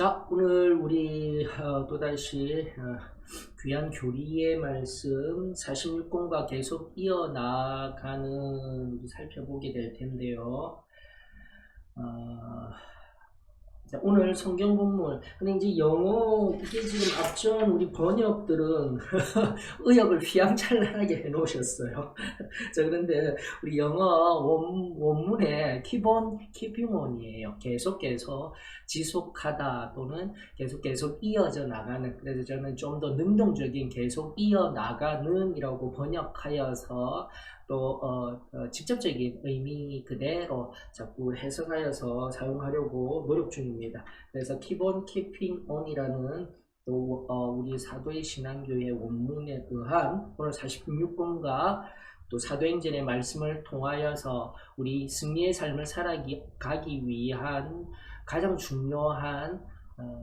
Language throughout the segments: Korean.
자, 오늘 우리 또다시 귀한 교리의 말씀 46권과 계속 이어나가는 살펴보게 될 텐데요. 자, 오늘 성경 본문. 근데 이제 영어, 이게 지금 앞전 우리 번역들은 의역을 휘황찬란하게 해놓으셨어요. 자, 그런데 우리 영어 원문에 keep on이에요. 계속해서 지속하다 또는 계속 이어져 나가는. 그래서 저는 좀 더 능동적인 계속 이어나가는 이라고 번역하여서 또 직접적인 의미 그대로 자꾸 해석하여서 사용하려고 노력 중입니다. 그래서 keeping on이라는 또 우리 사도의 신앙교회 원문에 의한 오늘 46권과 또 사도행전의 말씀을 통하여서 우리 승리의 삶을 살아가기 위한 가장 중요한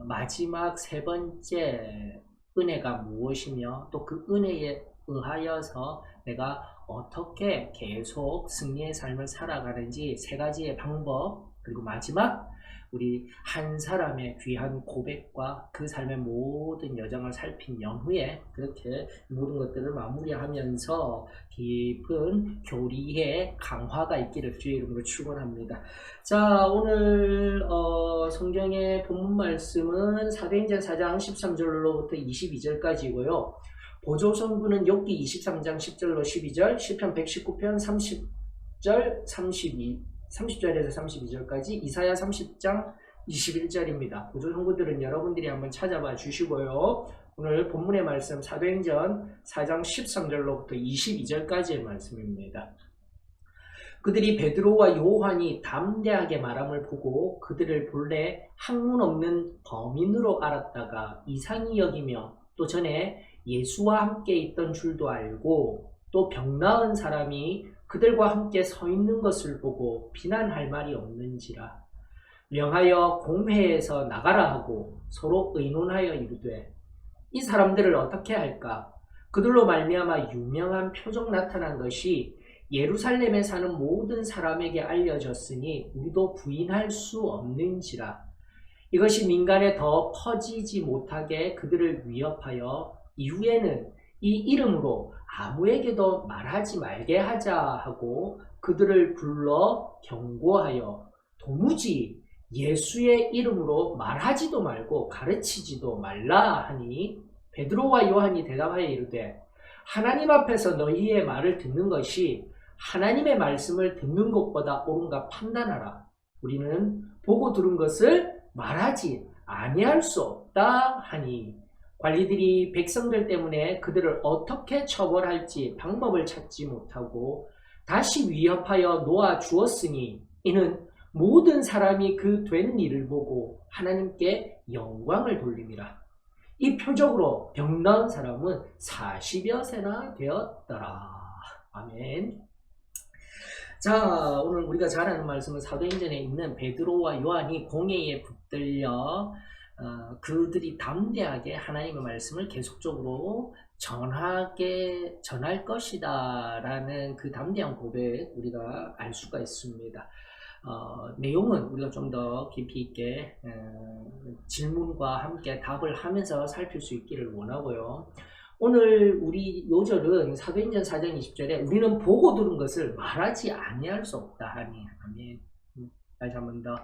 마지막 세 번째 은혜가 무엇이며 또 그 은혜에 의하여서 내가 어떻게 계속 승리의 삶을 살아가는지 세 가지의 방법, 그리고 마지막 우리 한 사람의 귀한 고백과 그 삶의 모든 여정을 살핀 연후에 그렇게 모든 것들을 마무리하면서 깊은 교리의 강화가 있기를 주의 이름으로 축원합니다. 자, 오늘 성경의 본문 말씀은 사도행전 4장 13절로부터 22절까지고요. 보조성구는 욥기 23장 10절로 12절, 시편 119편 30절, 30절에서 32절까지, 이사야 30장 21절입니다. 보조성구들은 여러분들이 한번 찾아봐 주시고요. 오늘 본문의 말씀 사도행전 4장 13절로부터 22절까지의 말씀입니다. 그들이 베드로와 요한이 담대하게 말함을 보고 그들을 본래 학문 없는 범인으로 알았다가 이상히 여기며 또 전에 예수와 함께 있던 줄도 알고 또 병 나은 사람이 그들과 함께 서 있는 것을 보고 비난할 말이 없는지라 명하여 공회에서 나가라 하고 서로 의논하여 이르되 이 사람들을 어떻게 할까? 그들로 말미암아 유명한 표적 나타난 것이 예루살렘에 사는 모든 사람에게 알려졌으니 우리도 부인할 수 없는지라. 이것이 민간에 더 퍼지지 못하게 그들을 위협하여 이후에는 이 이름으로 아무에게도 말하지 말게 하자 하고 그들을 불러 경고하여 도무지 예수의 이름으로 말하지도 말고 가르치지도 말라 하니 베드로와 요한이 대답하여 이르되 하나님 앞에서 너희의 말을 듣는 것이 하나님의 말씀을 듣는 것보다 옳은가 판단하라. 우리는 보고 들은 것을 말하지 아니할 수 없다 하니 관리들이 백성들 때문에 그들을 어떻게 처벌할지 방법을 찾지 못하고 다시 위협하여 놓아 주었으니 이는 모든 사람이 그 된 일을 보고 하나님께 영광을 돌림이라. 이 표적으로 병 나은 사람은 40여 세나 되었더라. 아멘. 자, 오늘 우리가 잘 아는 말씀은 사도행전에 있는 베드로와 요한이 공회에 붙들려 그들이 담대하게 하나님의 말씀을 계속적으로 전할 것이다 라는 그 담대한 고백 우리가 알 수가 있습니다. 내용은 우리가 좀 더 깊이 있게 질문과 함께 답을 하면서 살필 수 있기를 원하고요. 오늘 우리 요절은 사도행전 4장 20절에 우리는 보고 들은 것을 말하지 아니할 수 없다 하니 아멘. 다시 한 번 더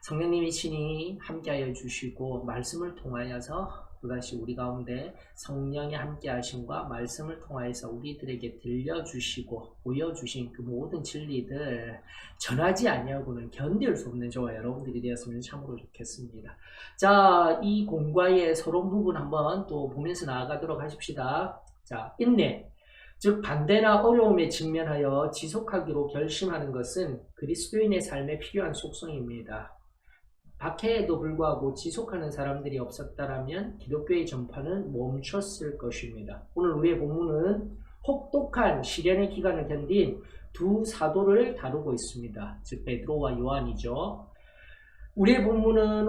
성령님이 친히 함께하여 주시고 말씀을 통하여서 또다시 우리 가운데 성령의 함께하심과 말씀을 통하여서 우리들에게 들려주시고 보여주신 그 모든 진리들 전하지 아니하고는 견딜 수 없는 저와 여러분들이 되었으면 참으로 좋겠습니다. 자, 이 공과의 서론 부분 한번 또 보면서 나아가도록 하십시다. 자, 인내, 즉 반대나 어려움에 직면하여 지속하기로 결심하는 것은 그리스도인의 삶에 필요한 속성입니다. 박해에도 불구하고 지속하는 사람들이 없었다라면 기독교의 전파는 멈췄을 것입니다. 오늘 우리의 본문은 혹독한 시련의 기간을 견딘 두 사도를 다루고 있습니다. 즉 베드로와 요한이죠. 우리의 본문은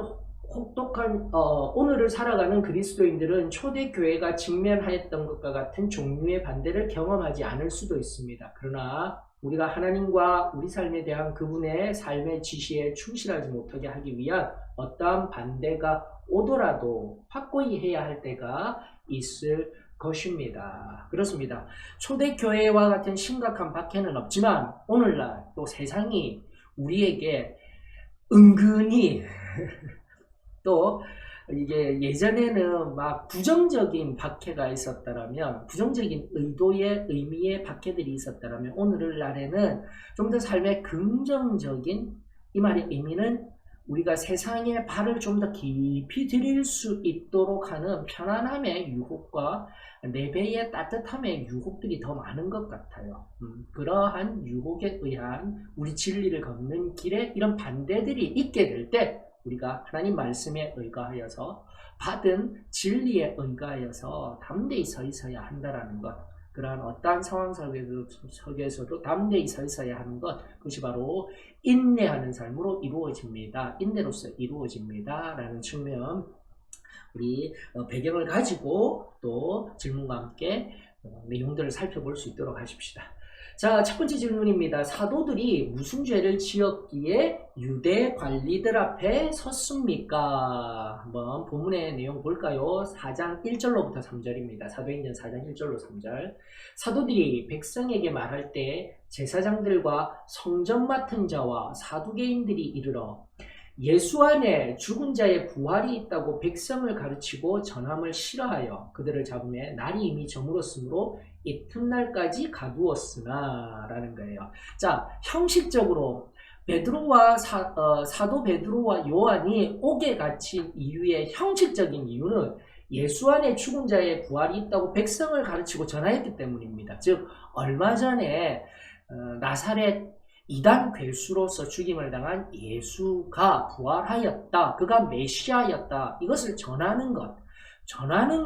혹독한 오늘을 살아가는 그리스도인들은 초대교회가 직면하였던 것과 같은 종류의 반대를 경험하지 않을 수도 있습니다. 그러나 우리가 하나님과 우리 삶에 대한 그분의 삶의 지시에 충실하지 못하게 하기 위한 어떠한 반대가 오더라도 확고히 해야 할 때가 있을 것입니다. 그렇습니다. 초대교회와 같은 심각한 박해는 없지만 오늘날 또 세상이 우리에게 은근히 또 이게 예전에는 막 부정적인 박해가 있었다라면, 부정적인 의미의 박해들이 있었다라면 오늘날에는 좀 더 삶의 긍정적인, 이 말의 의미는 우리가 세상에 발을 좀 더 깊이 들일 수 있도록 하는 편안함의 유혹과 4배의 따뜻함의 유혹들이 더 많은 것 같아요. 그러한 유혹에 의한 우리 진리를 걷는 길에 이런 반대들이 있게 될 때 우리가 하나님 말씀에 의거하여서 받은 진리에 의거하여서 담대히 서 있어야 한다라는 것, 그러한 어떠한 상황 속에서도 담대히 서 있어야 하는 것, 그것이 바로 인내하는 삶으로 이루어집니다. 인내로서 이루어집니다 라는 측면, 우리 배경을 가지고 또 질문과 함께 내용들을 살펴볼 수 있도록 하십시다. 자, 첫 번째 질문입니다. 사도들이 무슨 죄를 지었기에 유대 관리들 앞에 섰습니까? 한번 본문의 내용 볼까요? 4장 1절로부터 3절입니다. 사도행전 4장 1절로 3절. 사도들이 백성에게 말할 때 제사장들과 성전 맡은 자와 사두개인들이 이르러 예수 안에 죽은 자의 부활이 있다고 백성을 가르치고 전함을 싫어하여 그들을 잡음에 날이 이미 저물었으므로 이튿날까지 가두었으나 라는 거예요. 자, 형식적으로 베드로와 사도 베드로와 요한이 옥에 갇힌 이유의 형식적인 이유는 예수 안에 죽은 자의 부활이 있다고 백성을 가르치고 전하였기 때문입니다. 즉 얼마 전에 나사렛 이단 괴수로서 죽임을 당한 예수가 부활하였다, 그가 메시아였다, 이것을 전하는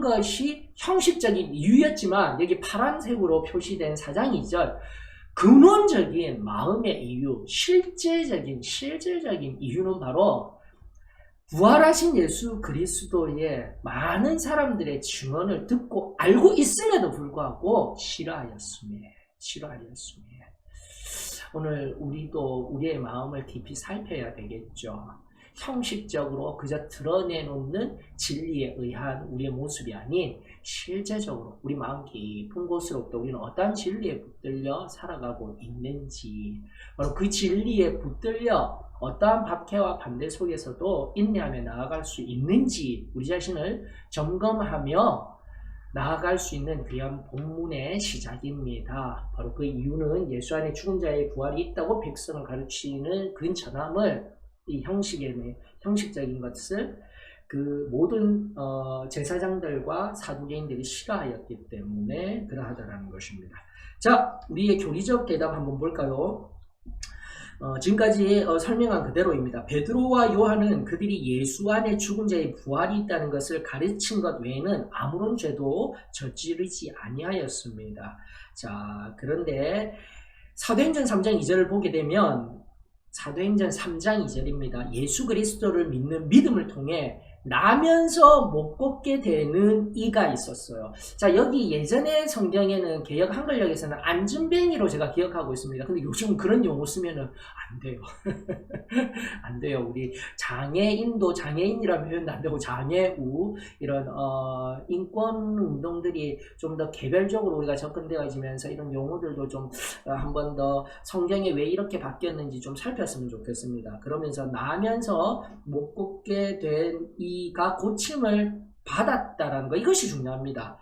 것이 형식적인 이유였지만, 여기 파란색으로 표시된 4장 2절 근원적인 마음의 이유, 실제적인 이유는 바로 부활하신 예수 그리스도의 많은 사람들의 증언을 듣고 알고 있음에도 불구하고 싫어하였습니다. 오늘 우리도 우리의 마음을 깊이 살펴야 되겠죠. 형식적으로 그저 드러내놓는 진리에 의한 우리의 모습이 아닌 실제적으로 우리 마음 깊은 곳으로부터 우리는 어떠한 진리에 붙들려 살아가고 있는지, 바로 그 진리에 붙들려 어떠한 박해와 반대 속에서도 인내하며 나아갈 수 있는지 우리 자신을 점검하며 나아갈 수 있는 귀한 본문의 시작입니다. 바로 그 이유는 예수 안에 죽은 자의 부활이 있다고 백성을 가르치는 그 전함을, 이 형식적인 것을 그 모든 제사장들과 사두개인들이 싫어하였기 때문에 그러하다라는 것입니다. 자, 우리의 교리적 대답 한번 볼까요? 지금까지 설명한 그대로입니다. 베드로와 요한은 그들이 예수 안에 죽은 자의 부활이 있다는 것을 가르친 것 외에는 아무런 죄도 저지르지 아니하였습니다. 자, 그런데 사도행전 3장 2절을 보게 되면, 사도행전 3장 2절입니다. 예수 그리스도를 믿는 믿음을 통해 나면서 못 걷게 되는 이가 있었어요. 자, 여기 예전에 성경에는 개역 한글역에서는 안진뱅이로 제가 기억하고 있습니다. 근데 요즘 그런 용어 쓰면은 안 돼요. 안 돼요. 우리 장애인도 장애인이라는 표현도 안 되고 장애우, 이런 인권 운동들이 좀 더 개별적으로 우리가 접근되어지면서 이런 용어들도 좀 한 번 더 성경에 왜 이렇게 바뀌었는지 좀 살폈으면 좋겠습니다. 그러면서 나면서 못 걷게 된 이가 고침을 받았다라는 거, 이것이 중요합니다.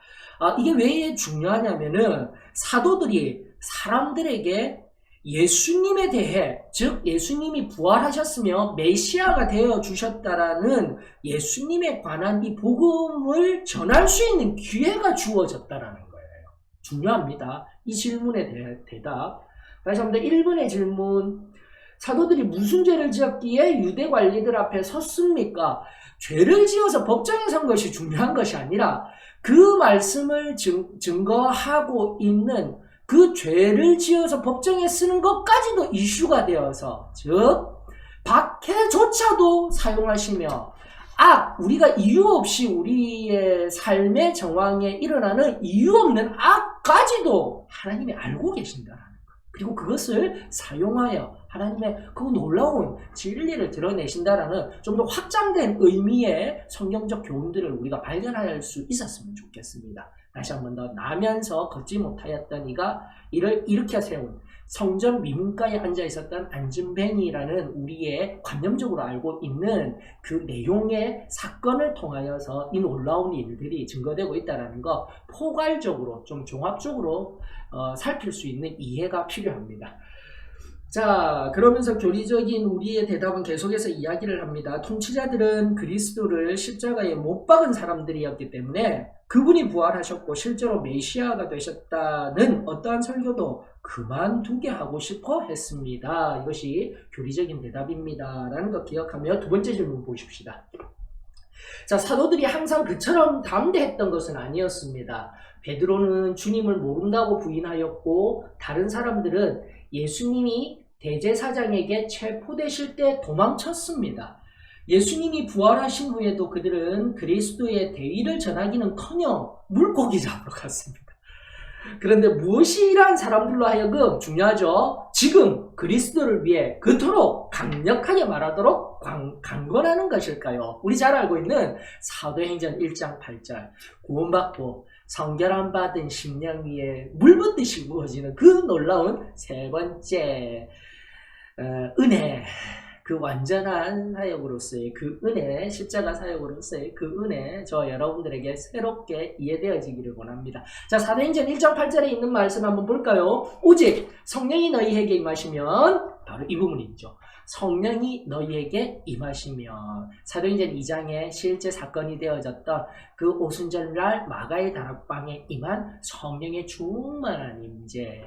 이게 왜 중요하냐면은 사도들이 사람들에게 예수님에 대해, 즉 예수님이 부활하셨으며 메시아가 되어 주셨다라는 예수님에 관한 이 복음을 전할 수 있는 기회가 주어졌다라는 거예요. 중요합니다. 이 질문의 대답. 다시 한번 1번의 질문. 사도들이 무슨 죄를 지었기에 유대 관리들 앞에 섰습니까? 죄를 지어서 법정에 선 것이 중요한 것이 아니라 그 말씀을 증거하고 있는 그 죄를 지어서 법정에 쓰는 것까지도 이슈가 되어서, 즉 박해조차도 사용하시며 우리가 이유 없이 우리의 삶의 정황에 일어나는 이유 없는 악까지도 하나님이 알고 계신다라는 것. 그리고 그것을 사용하여 하나님의 그 놀라운 진리를 드러내신다라는 좀 더 확장된 의미의 성경적 교훈들을 우리가 발견할 수 있었으면 좋겠습니다. 다시 한 번 더, 나면서 걷지 못하였던 이가 이를 일으켜 세운 성전 미문가에 앉아 있었던 안진뱅이라는 우리의 관념적으로 알고 있는 그 내용의 사건을 통하여서 이 놀라운 일들이 증거되고 있다는 거, 포괄적으로 좀 종합적으로 살필 수 있는 이해가 필요합니다. 자, 그러면서 교리적인 우리의 대답은 계속해서 이야기를 합니다. 통치자들은 그리스도를 십자가에 못 박은 사람들이었기 때문에 그분이 부활하셨고 실제로 메시아가 되셨다는 어떠한 설교도 그만두게 하고 싶어 했습니다. 이것이 교리적인 대답입니다. 라는 거 기억하며 두 번째 질문 보십시다. 자, 사도들이 항상 그처럼 담대했던 것은 아니었습니다. 베드로는 주님을 모른다고 부인하였고, 다른 사람들은 예수님이 대제사장에게 체포되실 때 도망쳤습니다. 예수님이 부활하신 후에도 그들은 그리스도의 대의를 전하기는커녕 물고기 잡으러 갔습니다. 그런데 무엇이 이러한 사람들로 하여금 중요하죠. 지금 그리스도를 위해 그토록 강력하게 말하도록 강권하는 것일까요? 우리 잘 알고 있는 사도행전 1장 8절, 구원받고 성결함 받은 심령 위에 물 붓듯이 부어지는 그 놀라운 세 번째 은혜, 그 완전한 사역으로서의 그 은혜, 십자가 사역으로서의 그 은혜, 저 여러분들에게 새롭게 이해되어지기를 원합니다. 자, 사도행전 1장 8절에 있는 말씀 한번 볼까요? 오직 성령이 너희에게 임하시면, 바로 이 부분이죠. 성령이 너희에게 임하시면, 사도행전 2장에 실제 사건이 되어졌던 그 오순절날 마가의 다락방에 임한 성령의 충만한 임재.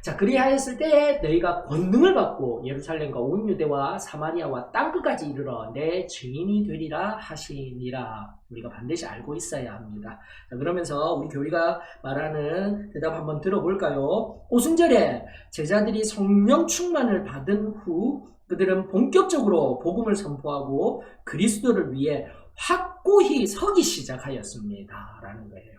자, 그리하였을 때에 너희가 권능을 받고 예루살렘과 온 유대와 사마리아와 땅끝까지 이르러 내 증인이 되리라 하시니라. 우리가 반드시 알고 있어야 합니다. 자, 그러면서 우리 교리가 말하는 대답 한번 들어볼까요? 오순절에 제자들이 성령 충만을 받은 후 그들은 본격적으로 복음을 선포하고 그리스도를 위해 확고히 서기 시작하였습니다. 라는 거예요.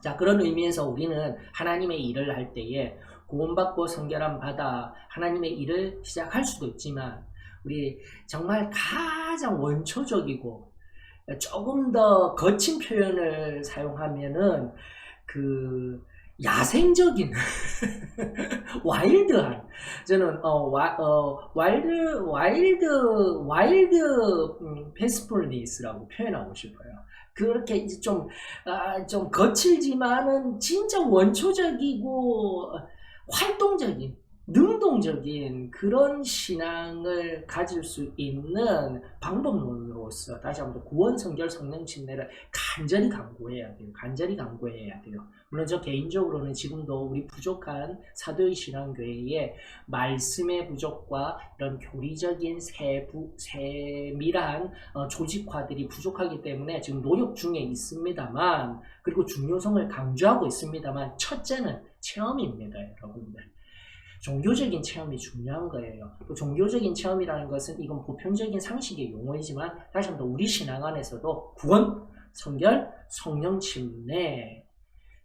자, 그런 의미에서 우리는 하나님의 일을 할 때에 구원받고 성결함 받아 하나님의 일을 시작할 수도 있지만, 우리 정말 가장 원초적이고 조금 더 거친 표현을 사용하면은 그 야생적인 와일드한, 저는 와일드 페스풀니스라고 표현하고 싶어요. 그렇게 이제 좀 거칠지만은 진짜 원초적이고 활동적인, 능동적인 그런 신앙을 가질 수 있는 방법론으로서 다시 한번 구원, 성결, 성령 침례를 간절히 강구해야 돼요. 간절히 강구해야 돼요. 물론 저 개인적으로는 지금도 우리 부족한 사도의 신앙교회의 말씀의 부족과 이런 교리적인 세밀한 조직화들이 부족하기 때문에 지금 노력 중에 있습니다만, 그리고 중요성을 강조하고 있습니다만, 첫째는 체험입니다, 여러분들. 종교적인 체험이 중요한 거예요. 또 종교적인 체험이라는 것은 이건 보편적인 상식의 용어이지만, 다시 한번 우리 신앙 안에서도 구원, 성결, 성령 침례,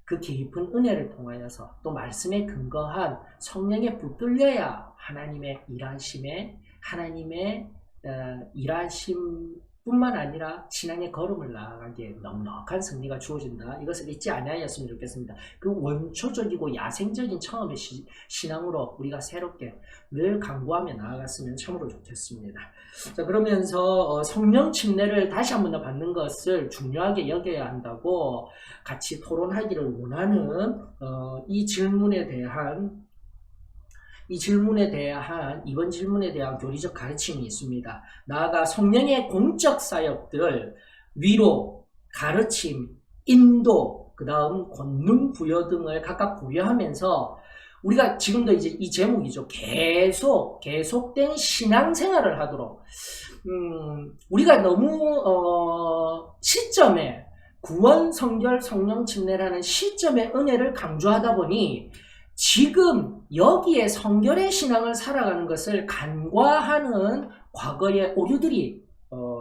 그 깊은 은혜를 통하여서 또 말씀에 근거한 성령에 붙들려야 하나님의 일하심 뿐만 아니라 신앙의 걸음을 나아가기에 넉넉한 승리가 주어진다. 이것을 잊지 아니하였으면 좋겠습니다. 그 원초적이고 야생적인 처음의 신앙으로 우리가 새롭게 늘 강구하며 나아갔으면 참으로 좋겠습니다. 자, 그러면서 성령 침례를 다시 한 번 더 받는 것을 중요하게 여겨야 한다고 같이 토론하기를 원하는 이번 질문에 대한 교리적 가르침이 있습니다. 나아가 성령의 공적 사역들, 위로, 가르침, 인도, 그 다음 권능 부여 등을 각각 고려하면서 우리가 지금도 이제 이 제목이죠. 계속된 신앙생활을 하도록, 우리가 너무 시점에 구원, 성결, 성령 침례라는 시점의 은혜를 강조하다 보니 지금 여기에 성결의 신앙을 살아가는 것을 간과하는 과거의 오류들이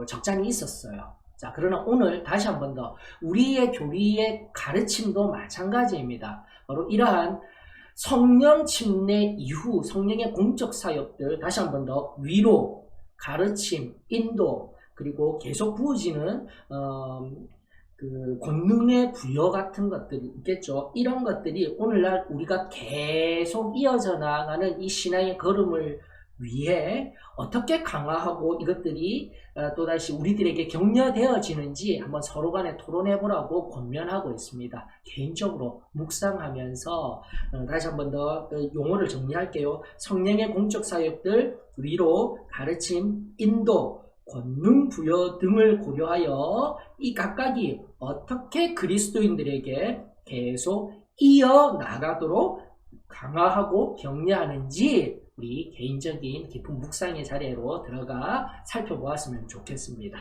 적잖이 있었어요. 자, 그러나 오늘 다시 한 번 더 우리의 교리의 가르침도 마찬가지입니다. 바로 이러한 성령 침례 이후 성령의 공적 사역들, 다시 한 번 더 위로, 가르침, 인도, 그리고 계속 부어지는 그 권능의 부여 같은 것들이 있겠죠. 이런 것들이 오늘날 우리가 계속 이어져 나가는 이 신앙의 걸음을 위해 어떻게 강화하고 이것들이 또다시 우리들에게 격려되어지는지 한번 서로 간에 토론해 보라고 권면하고 있습니다. 개인적으로 묵상하면서 다시 한번 더 용어를 정리할게요. 성령의 공적 사역들, 위로, 가르침, 인도, 권능 부여 등을 고려하여 이 각각이 어떻게 그리스도인들에게 계속 이어나가도록 강화하고 격려하는지 우리 개인적인 깊은 묵상의 자리로 들어가 살펴보았으면 좋겠습니다.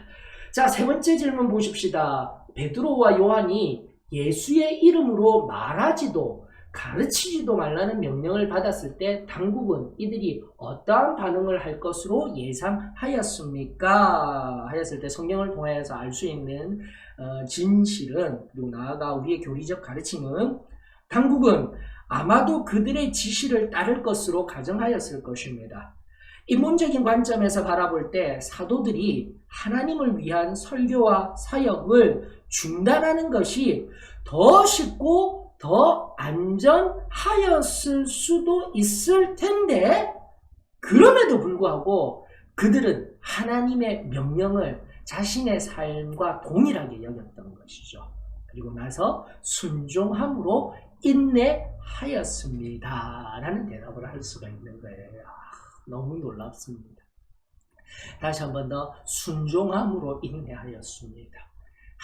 자, 세 번째 질문 보십시다. 베드로와 요한이 예수의 이름으로 말하지도 가르치지도 말라는 명령을 받았을 때 당국은 이들이 어떠한 반응을 할 것으로 예상하였습니까? 하였을 때 성경을 통해서 알 수 있는 진실은, 그리고 나아가 우리의 교리적 가르침은 당국은 아마도 그들의 지시를 따를 것으로 가정하였을 것입니다. 인문적인 관점에서 바라볼 때 사도들이 하나님을 위한 설교와 사역을 중단하는 것이 더 쉽고 더 안전하였을 수도 있을 텐데, 그럼에도 불구하고 그들은 하나님의 명령을 자신의 삶과 동일하게 여겼던 것이죠. 그리고 나서 순종함으로 인내하였습니다 라는 대답을 할 수가 있는 거예요. 너무 놀랍습니다. 다시 한 번 더, 순종함으로 인내하였습니다.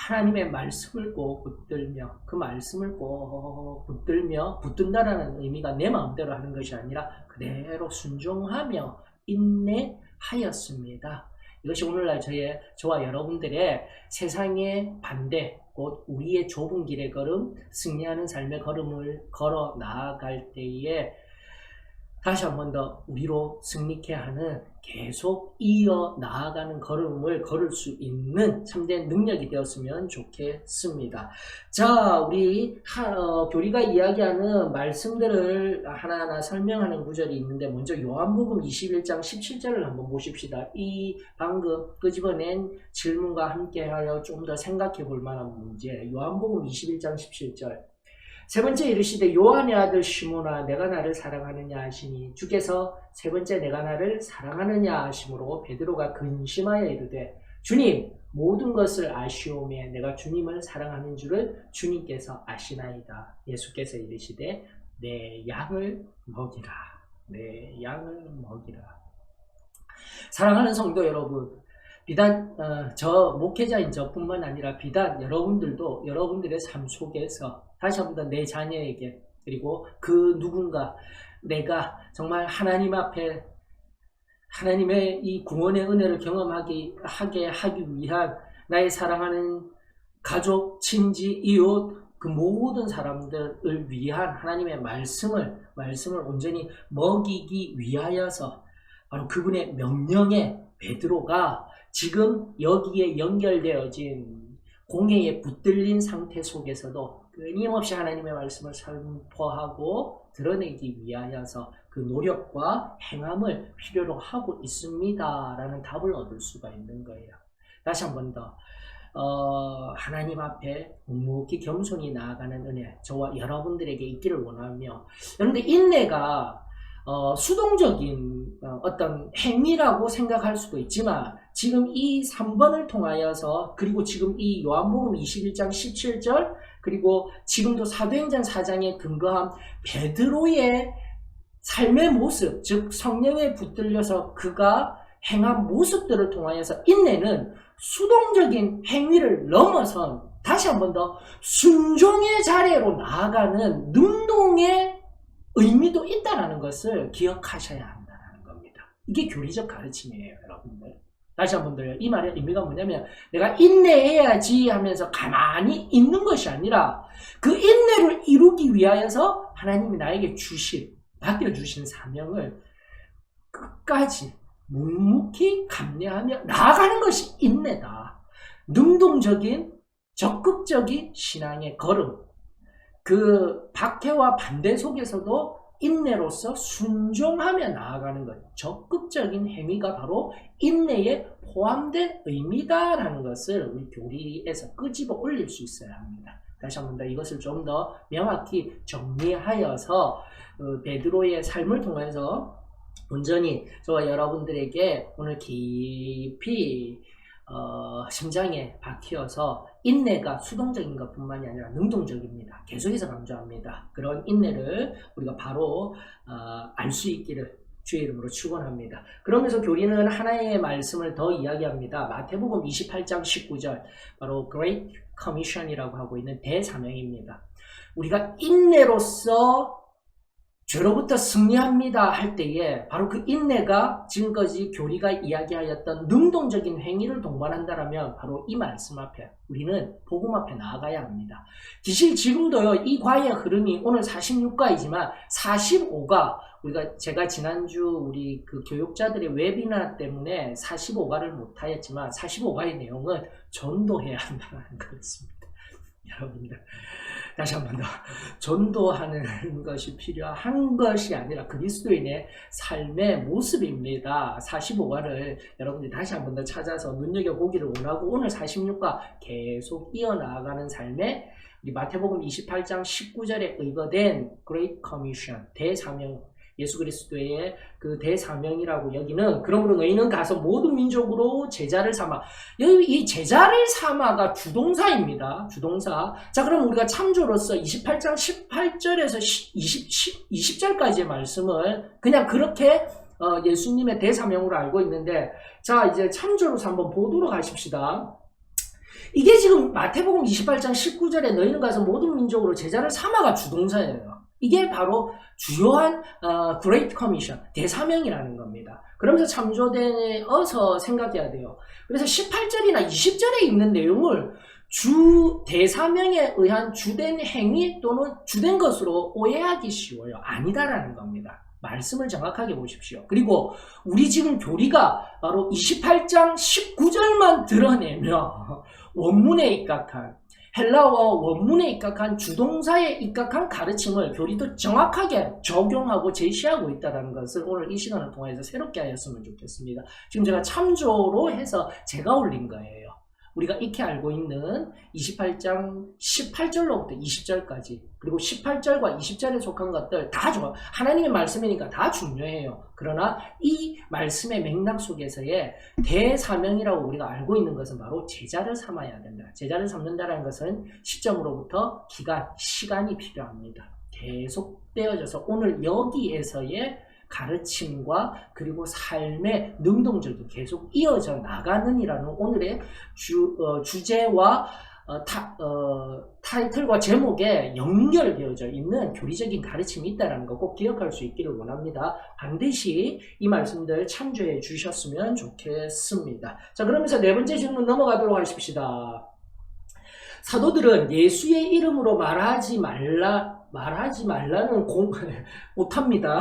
하나님의 말씀을 꼭 붙들며, 그 말씀을 꼭 붙든다라는 의미가 내 마음대로 하는 것이 아니라 그대로 순종하며 인내하였습니다. 이것이 오늘날 저와 여러분들의 세상의 반대, 곧 우리의 좁은 길의 걸음, 승리하는 삶의 걸음을 걸어 나아갈 때에 다시 한 번 더 우리로 승리케 하는, 계속 이어 나아가는 걸음을 걸을 수 있는 참된 능력이 되었으면 좋겠습니다. 자, 우리 교리가 이야기하는 말씀들을 하나하나 설명하는 구절이 있는데, 먼저 요한복음 21장 17절을 한번 보십시다. 이 방금 끄집어낸 질문과 함께하여 좀 더 생각해 볼 만한 문제. 요한복음 21장 17절. 세 번째 이르시되 요한의 아들 시몬아 내가 나를 사랑하느냐 하시니, 주께서 세 번째 내가 나를 사랑하느냐 하심으로 베드로가 근심하여 이르되 주님 모든 것을 아시오매 내가 주님을 사랑하는 줄을 주님께서 아시나이다. 예수께서 이르시되 내 양을 먹이라. 내 양을 먹이라. 사랑하는 성도 여러분, 비단 저 목회자인 저뿐만 아니라 비단 여러분들도 여러분들의 삶 속에서 다시 한번 내 자녀에게, 그리고 그 누군가, 내가 정말 하나님 앞에 하나님의 이 구원의 은혜를 경험하게 하기 위한 나의 사랑하는 가족, 친지, 이웃, 그 모든 사람들을 위한 하나님의 말씀을 온전히 먹이기 위하여서 바로 그분의 명령에 베드로가 지금 여기에 연결되어진 공회에 붙들린 상태 속에서도 끊임없이 하나님의 말씀을 선포하고 드러내기 위하여서 그 노력과 행함을 필요로 하고 있습니다 라는 답을 얻을 수가 있는 거예요. 다시 한 번 더 하나님 앞에 묵묵히 겸손히 나아가는 은혜 저와 여러분들에게 있기를 원하며, 그런데 인내가 수동적인 어떤 행위라고 생각할 수도 있지만, 지금 이 3번을 통하여서, 그리고 지금 이 요한복음 21장 17절, 그리고 지금도 사도행전 4장에 근거한 베드로의 삶의 모습, 즉 성령에 붙들려서 그가 행한 모습들을 통하여서 인내는 수동적인 행위를 넘어선, 다시 한 번 더 순종의 자리로 나아가는 능동의 의미도 있다는 것을 기억하셔야 한다는 겁니다. 이게 교리적 가르침이에요, 여러분들. 다시 한 번 더, 이 말의 의미가 뭐냐면 내가 인내해야지 하면서 가만히 있는 것이 아니라 그 인내를 이루기 위하여서 하나님이 나에게 맡겨주신 사명을 끝까지 묵묵히 감내하며 나아가는 것이 인내다. 능동적인 적극적인 신앙의 걸음, 그 박해와 반대 속에서도 인내로서 순종하며 나아가는 것, 적극적인 행위가 바로 인내에 포함된 의미다라는 것을 우리 교리에서 끄집어 올릴 수 있어야 합니다. 다시 한 번 더 이것을 좀 더 명확히 정리하여서 베드로의 삶을 통해서 온전히 저와 여러분들에게 오늘 깊이 심장에 박혀서 인내가 수동적인 것뿐만이 아니라 능동적입니다. 계속해서 강조합니다. 그런 인내를 우리가 바로 알 수 있기를 주의 이름으로 축원합니다. 그러면서 교리는 하나의 말씀을 더 이야기합니다. 마태복음 28장 19절 바로 Great Commission이라고 하고 있는 대사명입니다. 우리가 인내로서 죄로부터 승리합니다 할 때에 바로 그 인내가 지금까지 교리가 이야기하였던 능동적인 행위를 동반한다면 바로 이 말씀 앞에 우리는 복음 앞에 나아가야 합니다. 사실 지금도요 이 과의 흐름이 오늘 46과이지만 45가 제가 지난주 우리 그 교육자들의 웨비나 때문에 45과를 못하였지만 45과의 내용은 전도해야 한다는 것입니다. 여러분들 다시 한 번 더 전도하는 것이 필요한 것이 아니라 그리스도인의 삶의 모습입니다. 45과를 여러분들이 다시 한 번 더 찾아서 눈여겨보기를 원하고 오늘 46과 계속 이어나가는 삶의 우리 마태복음 28장 19절에 의거된 Great Commission 대사명 예수 그리스도의 그 대사명이라고 여기는 그러므로 너희는 가서 모든 민족으로 제자를 삼아 이 제자를 삼아가 주동사입니다. 주동사. 자 그럼 우리가 참조로서 28장 18절에서 20절까지의 말씀을 그냥 그렇게 예수님의 대사명으로 알고 있는데 자 이제 참조로서 한번 보도록 하십시다. 이게 지금 마태복음 28장 19절에 너희는 가서 모든 민족으로 제자를 삼아가 주동사예요. 이게 바로 주요한 Great Commission, 대사명이라는 겁니다. 그러면서 참조되어서 생각해야 돼요. 그래서 18절이나 20절에 있는 내용을 대사명에 의한 주된 행위 또는 주된 것으로 오해하기 쉬워요. 아니다라는 겁니다. 말씀을 정확하게 보십시오. 그리고 우리 지금 교리가 바로 28장 19절만 드러내며 원문에 입각한 헬라어 원문에 입각한 주동사에 입각한 가르침을 교리도 정확하게 적용하고 제시하고 있다는 것을 오늘 이 시간을 통해서 새롭게 하였으면 좋겠습니다. 지금 제가 참조로 해서 제가 올린 거예요. 우리가 익히 알고 있는 28장 18절로부터 20절까지 그리고 18절과 20절에 속한 것들 다 좋아. 하나님의 말씀이니까 다 중요해요. 그러나 이 말씀의 맥락 속에서의 대사명이라고 우리가 알고 있는 것은 바로 제자를 삼아야 된다. 제자를 삼는다는 것은 시점으로부터 시간이 필요합니다. 계속되어져서 오늘 여기에서의 가르침과 그리고 삶의 능동적이 계속 이어져 나가는이라는 오늘의 주제와 타이틀과 제목에 연결되어져 있는 교리적인 가르침이 있다는 거 꼭 기억할 수 있기를 원합니다. 반드시 이 말씀들 참조해 주셨으면 좋겠습니다. 자 그러면서 네 번째 질문 넘어가도록 하십시다. 사도들은 예수의 이름으로 말하지 말라는 못합니다.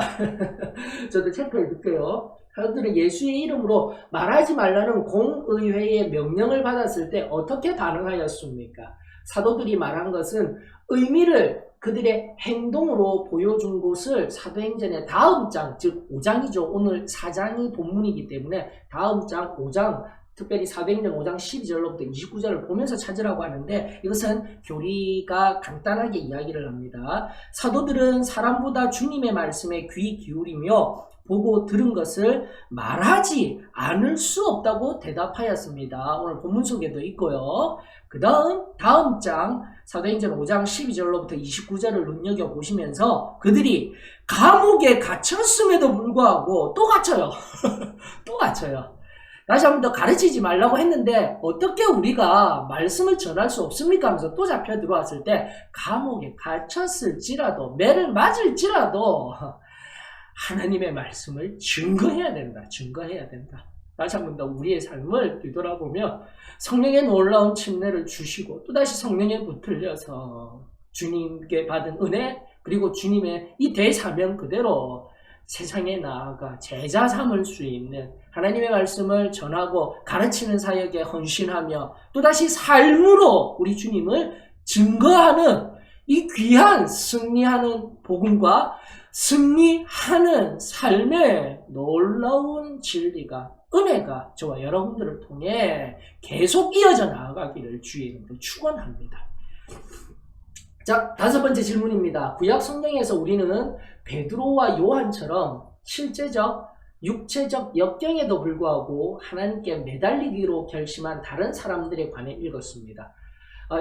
저도 체크해 둘게요. 사도들은 예수의 이름으로 말하지 말라는 공의회의 명령을 받았을 때 어떻게 반응하였습니까? 사도들이 말한 것은 의미를 그들의 행동으로 보여준 것을 사도행전의 다음 장, 즉 5장이죠. 오늘 4장이 본문이기 때문에 다음 장 5장 특별히 사도행전 5장 12절로부터 29절을 보면서 찾으라고 하는데 이것은 교리가 간단하게 이야기를 합니다. 사도들은 사람보다 주님의 말씀에 귀 기울이며 보고 들은 것을 말하지 않을 수 없다고 대답하였습니다. 오늘 본문 속에도 있고요. 그 다음 장 사도행전 5장 12절로부터 29절을 눈여겨보시면서 그들이 감옥에 갇혔음에도 불구하고 또 갇혀요. 또 갇혀요. 다시 한 번 더 가르치지 말라고 했는데 어떻게 우리가 말씀을 전할 수 없습니까? 하면서 또 잡혀 들어왔을 때 감옥에 갇혔을지라도 매를 맞을지라도 하나님의 말씀을 증거해야 된다. 증거해야 된다. 다시 한 번 더 우리의 삶을 뒤돌아보며 성령의 놀라운 침례를 주시고 또다시 성령에 붙들려서 주님께 받은 은혜 그리고 주님의 이 대사명 그대로 세상에 나아가 제자 삼을 수 있는 하나님의 말씀을 전하고 가르치는 사역에 헌신하며 또다시 삶으로 우리 주님을 증거하는 이 귀한 승리하는 복음과 승리하는 삶의 놀라운 진리가, 은혜가 저와 여러분들을 통해 계속 이어져 나아가기를 주의 이름으로 축원합니다. 자, 5번째 질문입니다. 구약 성경에서 우리는 베드로와 요한처럼 실제적, 육체적 역경에도 불구하고 하나님께 매달리기로 결심한 다른 사람들에 관해 읽었습니다.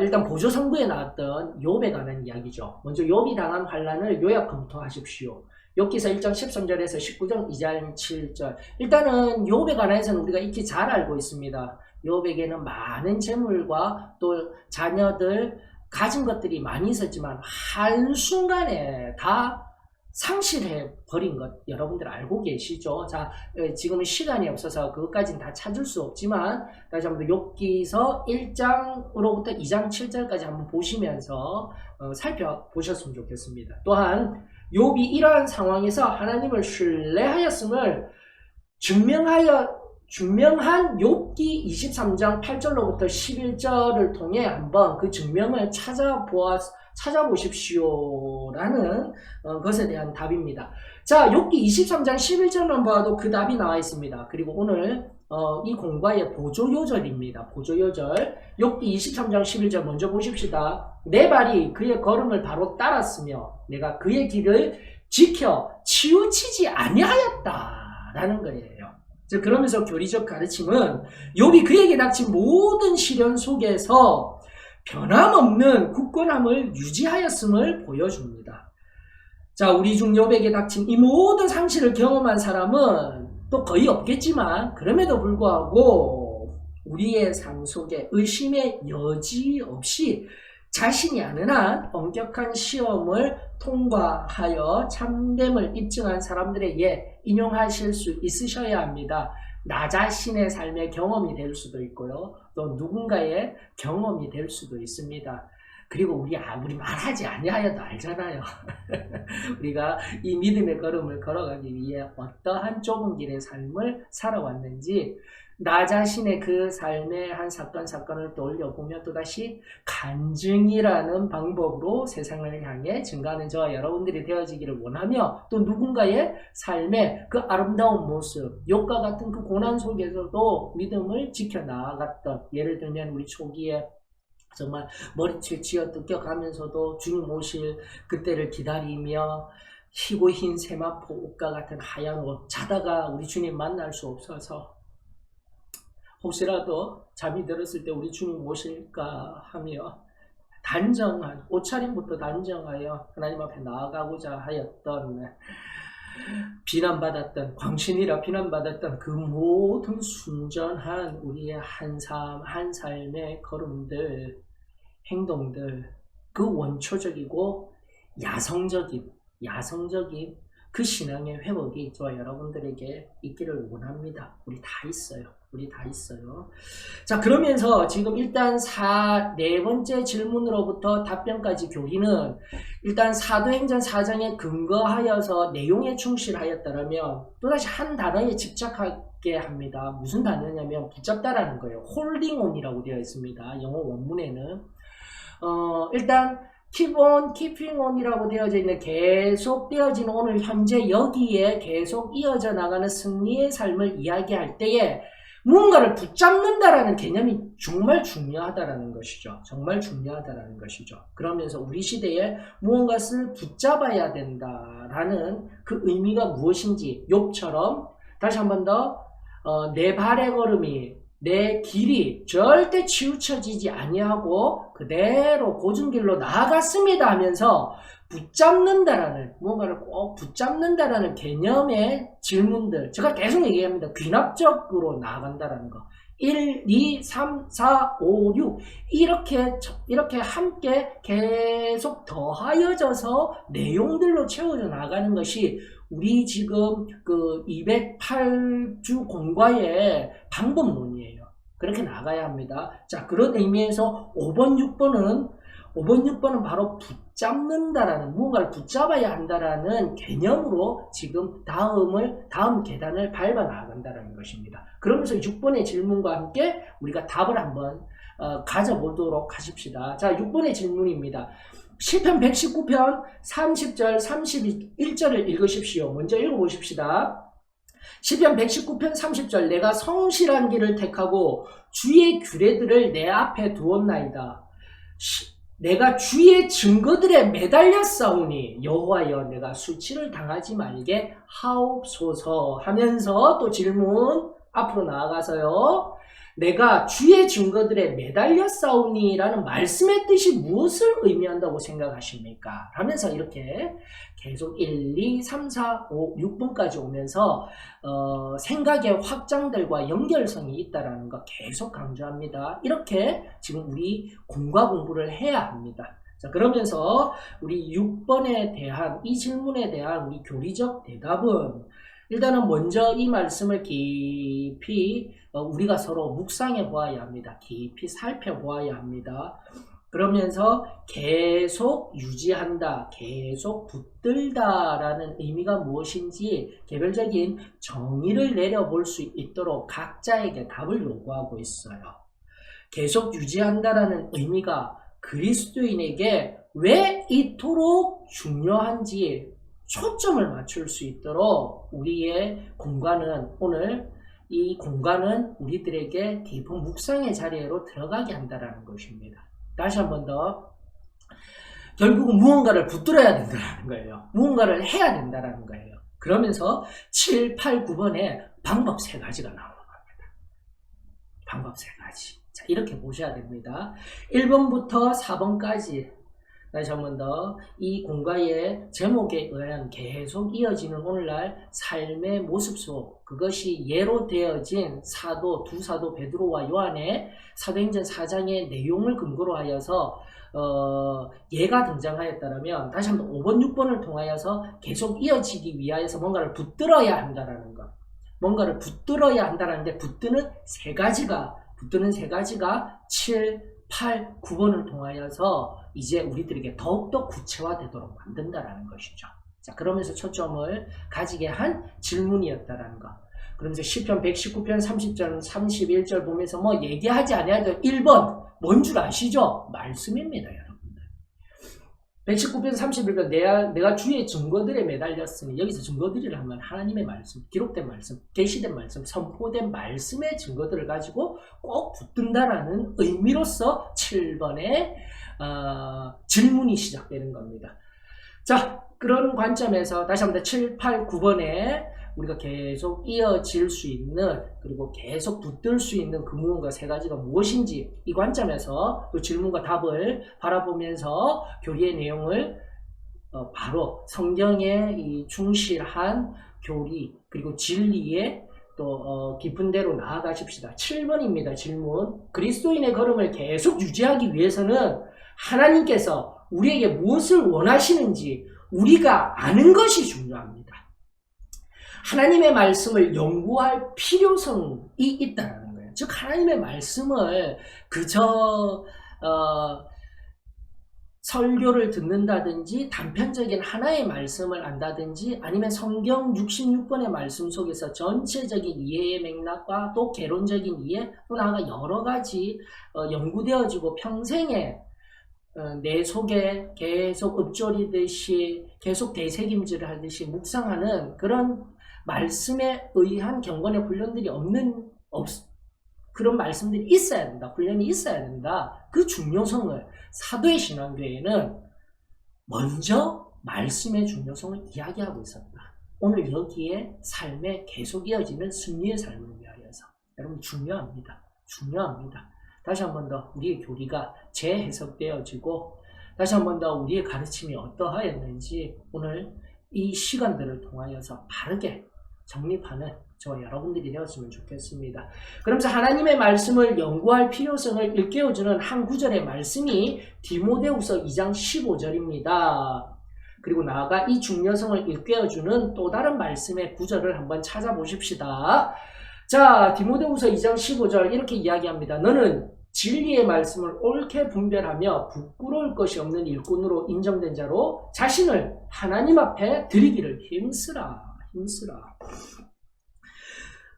일단 보조성구에 나왔던 욥에 관한 이야기죠. 먼저 욥이 당한 환난을 요약 검토하십시오. 욥기서 1장 13절에서 19장 2장 7절. 일단은 욥에 관해서는 우리가 익히 잘 알고 있습니다. 욥에게는 많은 재물과 또 자녀들, 가진 것들이 많이 있었지만 한순간에 다 상실해버린 것 여러분들 알고 계시죠? 자, 지금은 시간이 없어서 그것까지는 다 찾을 수 없지만 다시 한번 욥기서 1장으로부터 2장 7절까지 한번 보시면서 살펴보셨으면 좋겠습니다. 또한 욥이 이러한 상황에서 하나님을 신뢰하였음을 증명한 욥기 23장 8절로부터 11절을 통해 한번 그 증명을 찾아보십시오라는 것에 대한 답입니다. 자, 욥기 23장 11절만 봐도 그 답이 나와 있습니다. 그리고 오늘 이 공과의 보조요절입니다. 보조요절. 욥기 23장 11절 먼저 보십시다. 내 발이 그의 걸음을 바로 따랐으며 내가 그의 길을 지켜 치우치지 아니하였다라는 거예요. 즉 그러면서 교리적 가르침은 욥이 그에게 닥친 모든 시련 속에서 변함없는 굳건함을 유지하였음을 보여줍니다. 자, 우리 중 욥에게 닥친 이 모든 상실을 경험한 사람은 또 거의 없겠지만 그럼에도 불구하고 우리의 삶 속에 의심의 여지 없이 자신이 아는 한 엄격한 시험을 통과하여 참됨을 입증한 사람들에게 인용하실 수 있으셔야 합니다. 나 자신의 삶의 경험이 될 수도 있고요. 또 누군가의 경험이 될 수도 있습니다. 그리고 우리 말하지 아니하여도 알잖아요. 우리가 이 믿음의 걸음을 걸어가기 위해 어떠한 좁은 길의 삶을 살아왔는지 나 자신의 그 삶의 한 사건을 떠올려보며 또다시 간증이라는 방법으로 세상을 향해 증가하는 저와 여러분들이 되어지기를 원하며 또 누군가의 삶의 그 아름다운 모습, 욥과 같은 그 고난 속에서도 믿음을 지켜나갔던, 예를 들면 우리 초기에 정말 머리채 쥐어뜯겨 가면서도 주님 오실 그때를 기다리며 희고 흰 세마포 옷과 같은 하얀 옷, 자다가 우리 주님 만날 수 없어서 혹시라도 잠이 들었을 때 우리 주님 오실까 하며 단정한, 옷차림부터 단정하여 하나님 앞에 나아가고자 하였던, 비난받았던, 광신이라 비난받았던 그 모든 순전한 우리의 한 삶의 걸음들, 행동들, 그 원초적이고 야성적인 그 신앙의 회복이 저와 여러분들에게 있기를 원합니다. 우리 다 있어요. 자, 그러면서 지금 일단 네 번째 질문으로부터 답변까지 교리는 일단 사도행전 4장에 근거하여서 내용에 충실하였다면 또다시 한 단어에 집착하게 합니다. 무슨 단어냐면 붙잡다라는 거예요. 홀딩 온이라고 되어 있습니다. 영어 원문에는 일단 keeping on이라고 되어져 있는 계속 되어진 오늘 현재 여기에 계속 이어져 나가는 승리의 삶을 이야기할 때에 무언가를 붙잡는다라는 개념이 정말 중요하다라는 것이죠. 그러면서 우리 시대에 무언가를 붙잡아야 된다라는 그 의미가 무엇인지 욥처럼 다시 한 번 더 내 발의 걸음이 내 길이 절대 치우쳐지지 아니하고 그대로 고정길로 나아갔습니다 하면서 무언가를 꼭 붙잡는다라는 개념의 질문들, 제가 계속 얘기합니다. 귀납적으로 나아간다라는 거. 1, 2, 3, 4, 5, 6 이렇게 함께 계속 더하여져서 내용들로 채워져 나가는 것이 우리 지금 그 208주 공과의 방법론이에요. 그렇게 나가야 합니다. 자, 그런 의미에서 5번, 6번은 바로 붙잡는다라는, 무언가를 붙잡아야 한다라는 개념으로 지금 다음 계단을 밟아 나간다는 것입니다. 그러면서 6번의 질문과 함께 우리가 답을 한번 가져보도록 하십시다. 자, 6번의 질문입니다. 시편 119편 30절 31절을 읽으십시오. 먼저 읽어보십시다. 시편 119편 30절 내가 성실한 길을 택하고 주의 규례들을 내 앞에 두었나이다. 내가 주의 증거들에 매달려 싸우니 여호와여 내가 수치를 당하지 말게 하옵소서 하면서 또 질문 앞으로 나아가서요. 내가 주의 증거들에 매달려 싸우니 라는 말씀의 뜻이 무엇을 의미한다고 생각하십니까? 하면서 이렇게 계속 1, 2, 3, 4, 5, 6번까지 오면서 생각의 확장들과 연결성이 있다는 거 계속 강조합니다. 이렇게 지금 우리 공과 공부를 해야 합니다. 자, 그러면서 우리 6번에 대한 이 질문에 대한 우리 교리적 대답은 일단은 먼저 이 말씀을 깊이 우리가 서로 묵상해 보아야 합니다. 깊이 살펴보아야 합니다. 그러면서 계속 유지한다, 계속 붙들다라는 의미가 무엇인지 개별적인 정의를 내려볼 수 있도록 각자에게 답을 요구하고 있어요. 계속 유지한다라는 의미가 그리스도인에게 왜 이토록 중요한지 초점을 맞출 수 있도록 우리의 공간은 오늘 이 공간은 우리들에게 깊은 묵상의 자리로 들어가게 한다는 것입니다. 다시 한 번 더 결국은 무언가를 붙들어야 된다는 거예요. 무언가를 해야 된다는 거예요. 그러면서 7, 8, 9번에 방법 3가지가 나오는 겁니다. 방법 3가지. 자, 이렇게 보셔야 됩니다. 1번부터 4번까지 다시 한 번 더 이 공과의 제목에 의한 계속 이어지는 오늘날 삶의 모습 속 그것이 예로 되어진 사도, 두 사도 베드로와 요한의 사도행전 4장의 내용을 근거로 하여서 예가 등장하였다면 다시 한번 5번, 6번을 통하여서 계속 이어지기 위하여서 뭔가를 붙들어야 한다는 것. 뭔가를 붙들어야 한다는 데 붙드는 세 가지가 7, 8, 9번을 통하여서 이제 우리들에게 더욱더 구체화되도록 만든다는 것이죠. 자, 그러면서 초점을 가지게 한 질문이었다라는 것. 그러면서 시편 119편 30절, 31절 보면서 뭐 얘기하지 않아도 1번 뭔 줄 아시죠? 말씀입니다, 여러분들. 119편 31절 내가 주의 증거들에 매달렸으니 여기서 증거들이라 하면 하나님의 말씀, 기록된 말씀, 계시된 말씀, 선포된 말씀의 증거들을 가지고 꼭 붙든다라는 의미로서 7번의 질문이 시작되는 겁니다. 자, 그런 관점에서 다시 한번 7, 8, 9번에 우리가 계속 이어질 수 있는 그리고 계속 붙들 수 있는 그 무언가 3가지가 무엇인지 이 관점에서 또 질문과 답을 바라보면서 교리의 내용을 바로 성경에 이 충실한 교리 그리고 진리에 또 깊은 데로 나아가십시다. 7번입니다. 질문. 그리스도인의 걸음을 계속 유지하기 위해서는 하나님께서 우리에게 무엇을 원하시는지 우리가 아는 것이 중요합니다. 하나님의 말씀을 연구할 필요성이 있다는 거예요. 즉 하나님의 말씀을 그저 설교를 듣는다든지 단편적인 하나의 말씀을 안다든지 아니면 성경 66권의 말씀 속에서 전체적인 이해의 맥락과 또 개론적인 이해 또 나아가 여러 가지 연구되어지고 평생에 내 속에 계속 읊조리듯이 계속 되새김질을 하듯이 묵상하는 그런 말씀에 의한 경건의 훈련들이 그런 말씀들이 있어야 된다. 훈련이 있어야 된다. 그 중요성을 사도의 신앙교회는 먼저 말씀의 중요성을 이야기하고 있었다. 오늘 여기에 삶에 계속 이어지는 승리의 삶을 위하여서 여러분 중요합니다. 중요합니다. 다시 한 번 더 우리의 교리가 재해석되어지고 다시 한 번 더 우리의 가르침이 어떠하였는지 오늘 이 시간들을 통하여서 바르게 정립하는 저와 여러분들이 되었으면 좋겠습니다. 그러면서 하나님의 말씀을 연구할 필요성을 일깨워주는 한 구절의 말씀이 디모데후서 2장 15절입니다. 그리고 나아가 이 중요성을 일깨워주는 또 다른 말씀의 구절을 한번 찾아보십시다. 자, 디모데후서 2장 15절 이렇게 이야기합니다. 너는 진리의 말씀을 옳게 분별하며 부끄러울 것이 없는 일꾼으로 인정된 자로 자신을 하나님 앞에 드리기를 힘쓰라.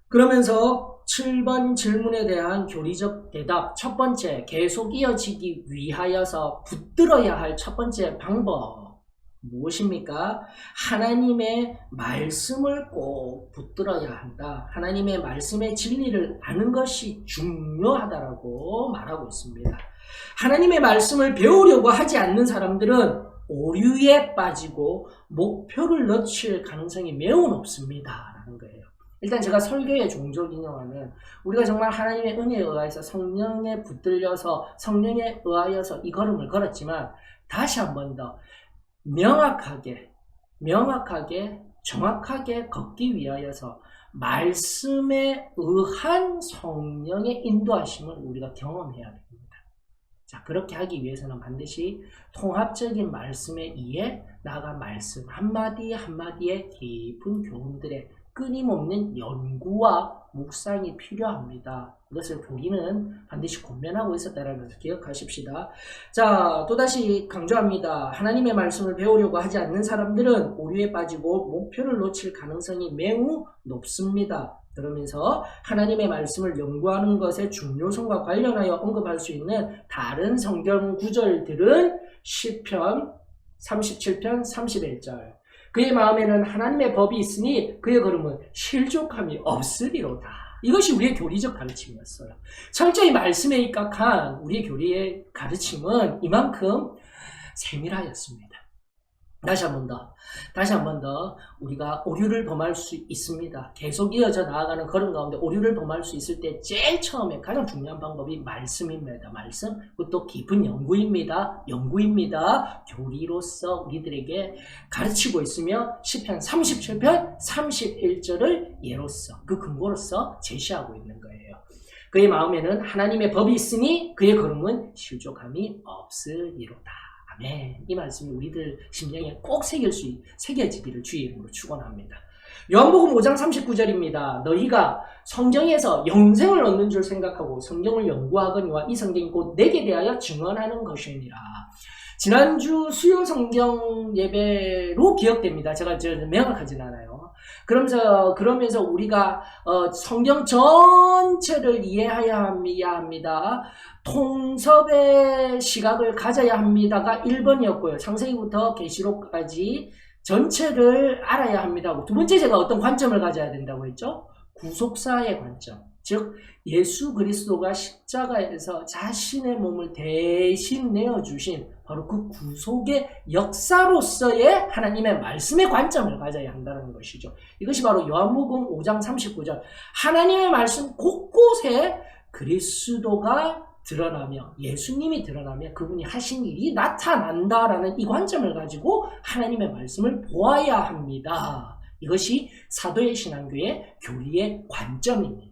그러면서 7번 질문에 대한 교리적 대답. 첫 번째, 계속 이어지기 위하여서 붙들어야 할 첫 번째 방법. 무엇입니까? 하나님의 말씀을 꼭 붙들어야 한다. 하나님의 말씀의 진리를 아는 것이 중요하다라고 말하고 있습니다. 하나님의 말씀을 배우려고 하지 않는 사람들은 오류에 빠지고 목표를 놓칠 가능성이 매우 높습니다. 라는 거예요. 일단 제가 설교에 종종 인용하는 우리가 정말 하나님의 은혜에 의하여서 성령에 붙들려서 성령에 의하여서 이 걸음을 걸었지만 다시 한 번 더 명확하게 정확하게 걷기 위하여서 말씀에 의한 성령의 인도하심을 우리가 경험해야 됩니다. 자, 그렇게 하기 위해서는 반드시 통합적인 말씀에 의해 나아가 말씀 한마디 한마디의 깊은 교훈들의 끊임없는 연구와 묵상이 필요합니다. 이것을 교리는 반드시 권면하고 있었다는 것을 기억하십시다. 자, 또다시 강조합니다. 하나님의 말씀을 배우려고 하지 않는 사람들은 오류에 빠지고 목표를 놓칠 가능성이 매우 높습니다. 그러면서 하나님의 말씀을 연구하는 것의 중요성과 관련하여 언급할 수 있는 다른 성경 구절들은 시편 37편 31절. 그의 마음에는 하나님의 법이 있으니 그의 걸음은 실족함이 없으리로다. 이것이 우리의 교리적 가르침이었어요. 철저히 말씀에 입각한 우리의 교리의 가르침은 이만큼 세밀하였습니다. 다시 한 번 더 우리가 오류를 범할 수 있습니다. 계속 이어져 나아가는 걸음 가운데 오류를 범할 수 있을 때 제일 처음에 가장 중요한 방법이 말씀입니다. 말씀, 그것도 깊은 연구입니다. 교리로서 우리들에게 가르치고 있으며 시편 37편 31절을 예로서 그 근거로서 제시하고 있는 거예요. 그의 마음에는 하나님의 법이 있으니 그의 걸음은 실족함이 없으리로다. 아멘. 이 말씀이 우리들 심령에 꼭 새겨지기를 주의 이름으로 축원합니다. 요한복음 5장 39절입니다. 너희가 성경에서 영생을 얻는 줄 생각하고 성경을 연구하거니와 이 성경이 곧 내게 대하여 증언하는 것이니라. 지난주 수요 성경 예배로 기억됩니다. 제가 명확하진 않아요. 그러면서 우리가 성경 전체를 이해해야 합니다. 통섭의 시각을 가져야 합니다가 1번이었고요. 창세기부터 계시록까지 전체를 알아야 합니다. 두 번째 제가 어떤 관점을 가져야 된다고 했죠? 구속사의 관점. 즉 예수 그리스도가 십자가에서 자신의 몸을 대신 내어주신 바로 그 구속의 역사로서의 하나님의 말씀의 관점을 가져야 한다는 것이죠. 이것이 바로 요한복음 5장 39절 하나님의 말씀 곳곳에 그리스도가 드러나며 예수님이 드러나며 그분이 하신 일이 나타난다라는 이 관점을 가지고 하나님의 말씀을 보아야 합니다. 이것이 사도의 신앙교의 교리의 관점입니다.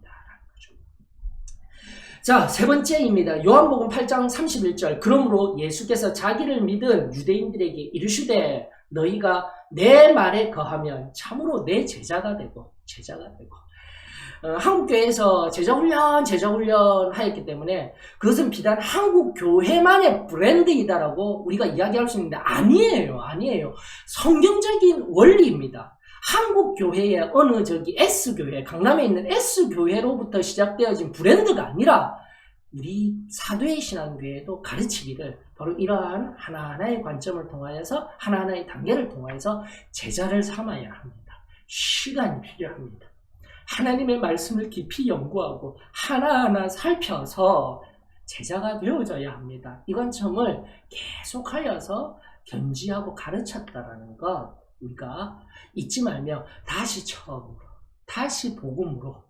자, 세 번째입니다. 요한복음 8장 31절. 그러므로 예수께서 자기를 믿은 유대인들에게 이르시되 너희가 내 말에 거하면 참으로 내 제자가 되고 한국교회에서 제자훈련 하였기 때문에 그것은 비단 한국교회만의 브랜드이다라고 우리가 이야기할 수 있는데 아니에요. 성경적인 원리입니다. 한국교회의 어느 S교회, 강남에 있는 S교회로부터 시작되어진 브랜드가 아니라 우리 사도의 신앙교회도 가르치기를 바로 이러한 하나하나의 관점을 통하여서 하나하나의 단계를 통하여서 제자를 삼아야 합니다. 시간이 필요합니다. 하나님의 말씀을 깊이 연구하고 하나하나 살펴서 제자가 되어져야 합니다. 이 관점을 계속하여서 견지하고 가르쳤다라는 것 우리가 잊지 말며 다시 처음으로, 다시 복음으로,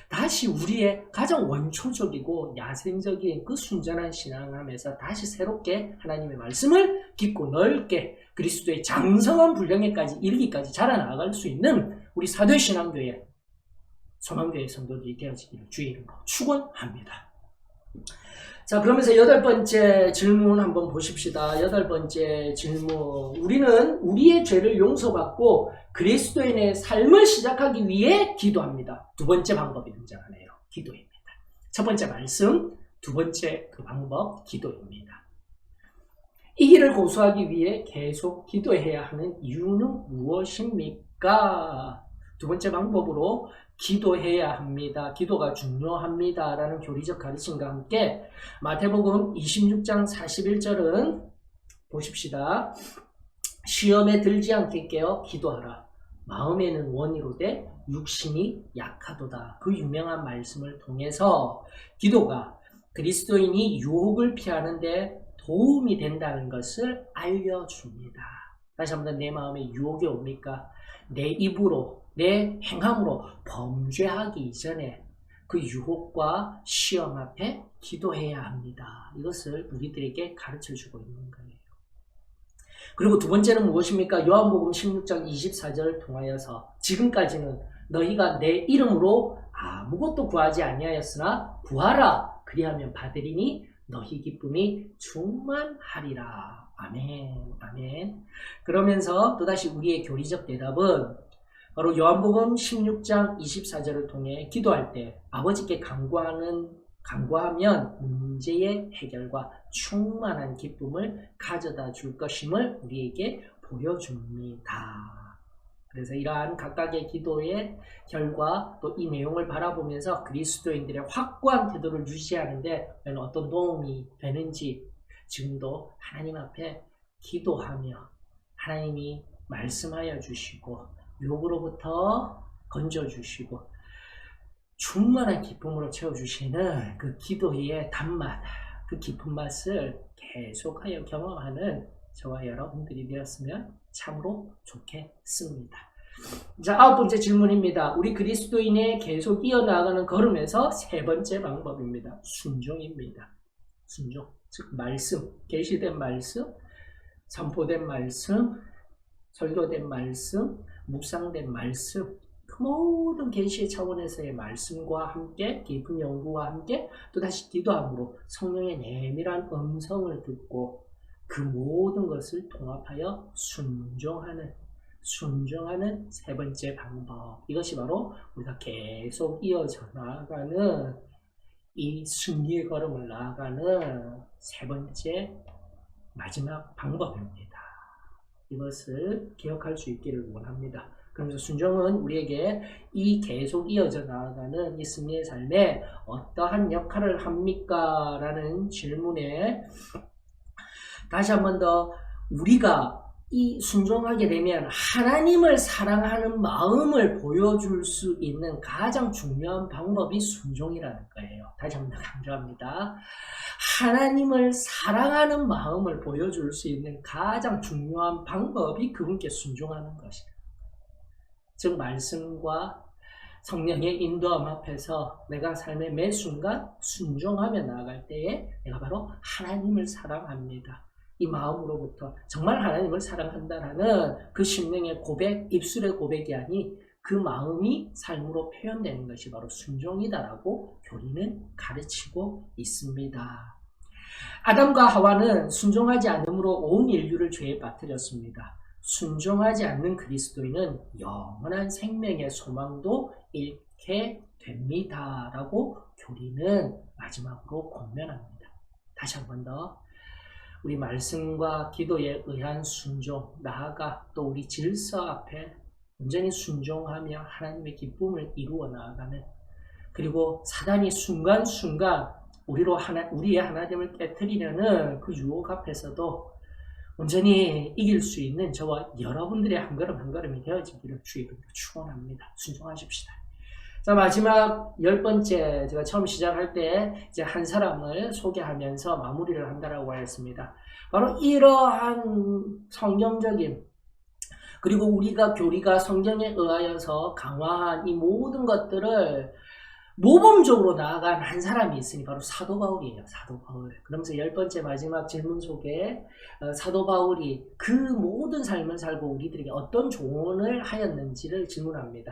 다시 우리의 가장 원초적이고 야생적인 그 순전한 신앙함에서 다시 새롭게 하나님의 말씀을 깊고 넓게 그리스도의 장성한 분량에까지 이르기까지 자라나갈 수 있는 우리 사도의 신앙교회, 소망교회 성도들이 되어지기를 주의 이름으로 축원합니다. 자, 그러면서 8번째 질문 한번 보십시다. 8번째 질문. 우리는 우리의 죄를 용서받고 그리스도인의 삶을 시작하기 위해 기도합니다. 두 번째 방법이 등장하네요. 기도입니다. 첫 번째 말씀, 두 번째 그 방법, 기도입니다. 이 길을 고수하기 위해 계속 기도해야 하는 이유는 무엇입니까? 두 번째 방법으로 기도해야 합니다. 기도가 중요합니다. 라는 교리적 가르침과 함께 마태복음 26장 41절은 보십시다. 시험에 들지 않게 깨어 기도하라. 마음에는 원이로되 육신이 약하도다. 그 유명한 말씀을 통해서 기도가 그리스도인이 유혹을 피하는 데 도움이 된다는 것을 알려줍니다. 다시 한번 내 마음에 유혹이 옵니까? 내 입으로 내 행함으로 범죄하기 이전에 그 유혹과 시험 앞에 기도해야 합니다. 이것을 우리들에게 가르쳐주고 있는 거예요. 그리고 두 번째는 무엇입니까? 요한복음 16장 24절을 통하여서 지금까지는 너희가 내 이름으로 아무것도 구하지 아니하였으나 구하라 그리하면 받으리니 너희 기쁨이 충만하리라. 아멘. 아멘. 그러면서 또다시 우리의 교리적 대답은 바로 요한복음 16장 24절을 통해 기도할 때 아버지께 간구하면 문제의 해결과 충만한 기쁨을 가져다 줄 것임을 우리에게 보여줍니다. 그래서 이러한 각각의 기도의 결과 또 이 내용을 바라보면서 그리스도인들의 확고한 태도를 유지하는 데 어떤 도움이 되는지 지금도 하나님 앞에 기도하며 하나님이 말씀하여 주시고 유혹으로부터 건져주시고 충만한 기쁨으로 채워주시는 그 기도의 단맛, 그 깊은 맛을 계속하여 경험하는 저와 여러분들이 되었으면 참으로 좋겠습니다. 자, 9번째 질문입니다. 우리 그리스도인의 계속 이어나가는 걸음에서 세 번째 방법입니다. 순종입니다. 순종, 즉 말씀, 계시된 말씀, 선포된 말씀, 설교된 말씀, 묵상된 말씀, 그 모든 계시의 차원에서의 말씀과 함께 깊은 연구와 함께 또다시 기도함으로 성령의 내밀한 음성을 듣고 그 모든 것을 통합하여 순종하는 세 번째 방법. 이것이 바로 우리가 계속 이어져 나아가는 이 승리의 걸음을 나아가는 세 번째 마지막 방법입니다. 이것을 기억할 수 있기를 원합니다. 그러면서 순종은 우리에게 이 계속 이어져 나아가는 이 승리의 삶에 어떠한 역할을 합니까? 라는 질문에 다시 한 번 더 우리가 이 순종하게 되면 하나님을 사랑하는 마음을 보여줄 수 있는 가장 중요한 방법이 순종이라는 거예요. 다시 한 번 더 강조합니다. 하나님을 사랑하는 마음을 보여줄 수 있는 가장 중요한 방법이 그분께 순종하는 것이다. 즉 말씀과 성령의 인도함 앞에서 내가 삶의 매 순간 순종하며 나아갈 때에 내가 바로 하나님을 사랑합니다. 이 마음으로부터 정말 하나님을 사랑한다라는 그 심령의 고백, 입술의 고백이 아닌 그 마음이 삶으로 표현되는 것이 바로 순종이다라고 교리는 가르치고 있습니다. 아담과 하와는 순종하지 않음으로 온 인류를 죄에 빠뜨렸습니다. 순종하지 않는 그리스도인은 영원한 생명의 소망도 잃게 됩니다. 라고 교리는 마지막으로 권면합니다. 다시 한 번 더 우리 말씀과 기도에 의한 순종, 나아가 또 우리 질서 앞에 온전히 순종하며 하나님의 기쁨을 이루어 나아가는, 그리고 사단이 순간순간 우리의 하나님을 깨트리려는 그 유혹 앞에서도 온전히 이길 수 있는 저와 여러분들의 한 걸음 한 걸음이 되어지기를 주의 이름으로 축원합니다. 순종하십시다. 자, 마지막 10번째, 제가 처음 시작할 때 이제 한 사람을 소개하면서 마무리를 한다라고 하였습니다. 바로 이러한 성경적인, 그리고 우리가 교리가 성경에 의하여서 강화한 이 모든 것들을 모범적으로 나아간 한 사람이 있으니 바로 사도 바울이에요. 사도 바울. 그러면서 10번째 마지막 질문 속에 사도 바울이 그 모든 삶을 살고 우리들에게 어떤 조언을 하였는지를 질문합니다.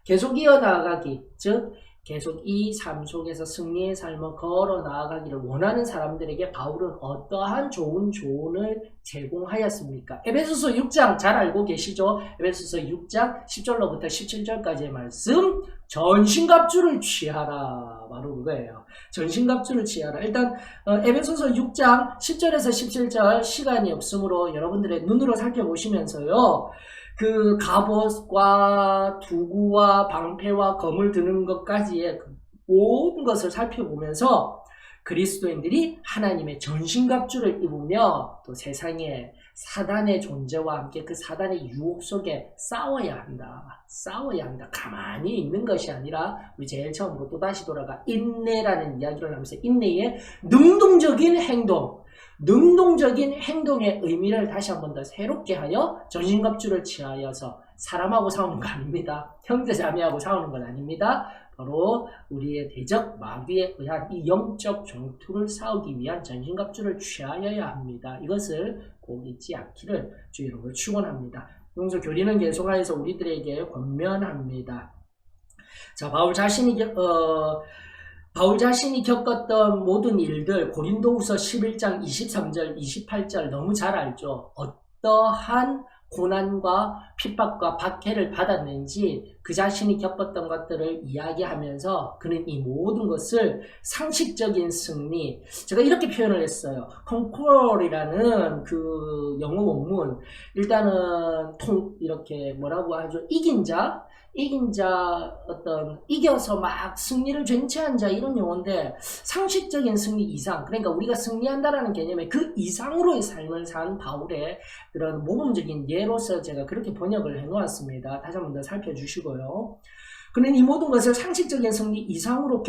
계속 이어나가기, 즉 계속 이 삶 속에서 승리의 삶을 걸어 나아가기를 원하는 사람들에게 바울은 어떠한 좋은 조언을 제공하였습니까? 에베소서 6장 잘 알고 계시죠? 에베소서 6장 10절로부터 17절까지의 말씀, 전신갑주를 취하라. 바로 그거예요. 전신갑주를 취하라. 일단 에베소서 6장 10절에서 17절 시간이 없으므로 여러분들의 눈으로 살펴보시면서요, 그 갑옷과 두구와 방패와 검을 드는 것까지의 그 모든 것을 살펴보면서 그리스도인들이 하나님의 전신갑주를 입으며 또 세상에 사단의 존재와 함께 그 사단의 유혹 속에 싸워야 한다. 싸워야 한다. 가만히 있는 것이 아니라 우리 제일 처음으로 또다시 돌아가 인내라는 이야기를 하면서 인내의 능동적인 행동의 의미를 다시 한 번 더 새롭게 하여 전신갑주를 취하여서 사람하고 싸우는 거 아닙니다. 형제자매하고 싸우는 건 아닙니다. 바로 우리의 대적 마귀에 의한 이 영적 전투를 싸우기 위한 전신갑주를 취하여야 합니다. 이것을 꼭 잊지 않기를 주의 이름으로 축원합니다. 그래서 교리는 계속하여서 우리들에게 권면합니다. 자, 바울 자신이 겪었던 모든 일들 고린도후서 11장 23절 28절 너무 잘 알죠. 어떠한 고난과 핍박과 박해를 받았는지 그 자신이 겪었던 것들을 이야기하면서 그는 이 모든 것을 상식적인 승리, 제가 이렇게 표현을 했어요. conqueror이라는 그 영어 원문, 일단은 이렇게 뭐라고 하죠? 이긴 자, 이겨서 막 승리를 쟁취한 자, 이런 용어인데, 상식적인 승리 이상, 그러니까 우리가 승리한다라는 개념의 그 이상으로의 삶을 산 바울의 그런 모범적인 예로서 제가 그렇게 번역을 해 놓았습니다. 다시 한 번 더 살펴주시고요. 그는 이 모든 것을 상식적인 승리 이상으로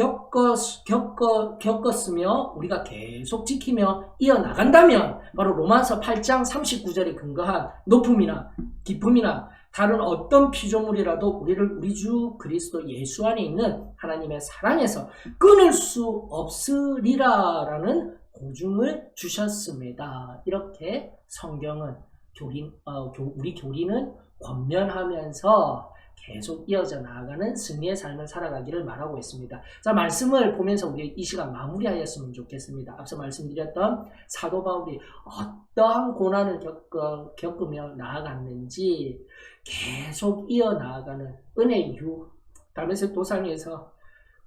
겪었으며 우리가 계속 지키며 이어나간다면 바로 로마서 8장 39절에 근거한 높음이나 기쁨이나 다른 어떤 피조물이라도 우리를 우리 주 그리스도 예수 안에 있는 하나님의 사랑에서 끊을 수 없으리라라는 보증을 주셨습니다. 이렇게 성경은 우리 교리는 권면하면서 계속 이어져 나아가는 승리의 삶을 살아가기를 말하고 있습니다. 자, 말씀을 보면서 우리 이 시간 마무리하였으면 좋겠습니다. 앞서 말씀드렸던 사도 바울이 어떠한 고난을 겪으며 나아갔는지 계속 이어나아가는 은혜의 이유, 다메섹 도상에서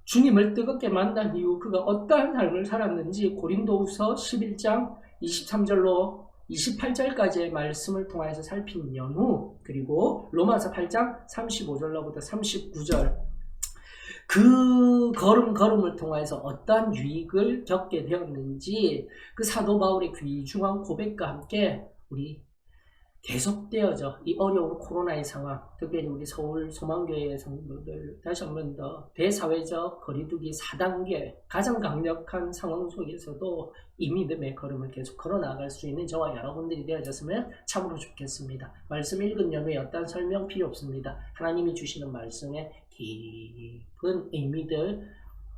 주님을 뜨겁게 만난 이유, 그가 어떠한 삶을 살았는지 고린도후서 11장 23절로 28절까지의 말씀을 통해서 살핀 연후, 그리고 로마서 8장 35절로부터 39절 그 걸음을 통해서 어떠한 유익을 겪게 되었는지 그 사도 바울의 귀중한 고백과 함께 우리 계속되어져 이 어려운 코로나의 상황, 특별히 우리 서울 소망교회의 성도들 다시 한 번 더 대사회적 거리두기 4단계 가장 강력한 상황 속에서도 이 믿음의 걸음을 계속 걸어나갈 수 있는 저와 여러분들이 되어졌으면 참으로 좋겠습니다. 말씀 읽은 연후에 어떤 설명 필요 없습니다. 하나님이 주시는 말씀에 깊은 의미들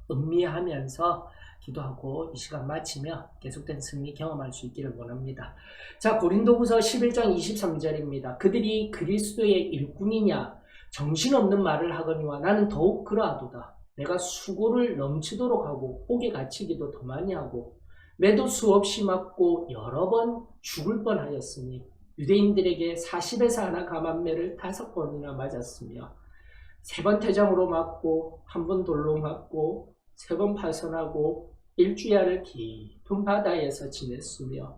음미하면서 기도하고 이 시간 마치며 계속된 승리 경험할 수 있기를 원합니다. 자, 고린도후서 11장 23절입니다. 그들이 그리스도의 일꾼이냐 정신없는 말을 하거니와 나는 더욱 그러하도다. 내가 수고를 넘치도록 하고 옥에 갇히기도 더 많이 하고 매도 수없이 맞고 여러 번 죽을 뻔하였으니 유대인들에게 40에서 하나 감한매를 5번이나 맞았으며 3번 태장으로 맞고 1번 돌로 맞고 3번 파선하고 일주야를 깊은 바다에서 지냈으며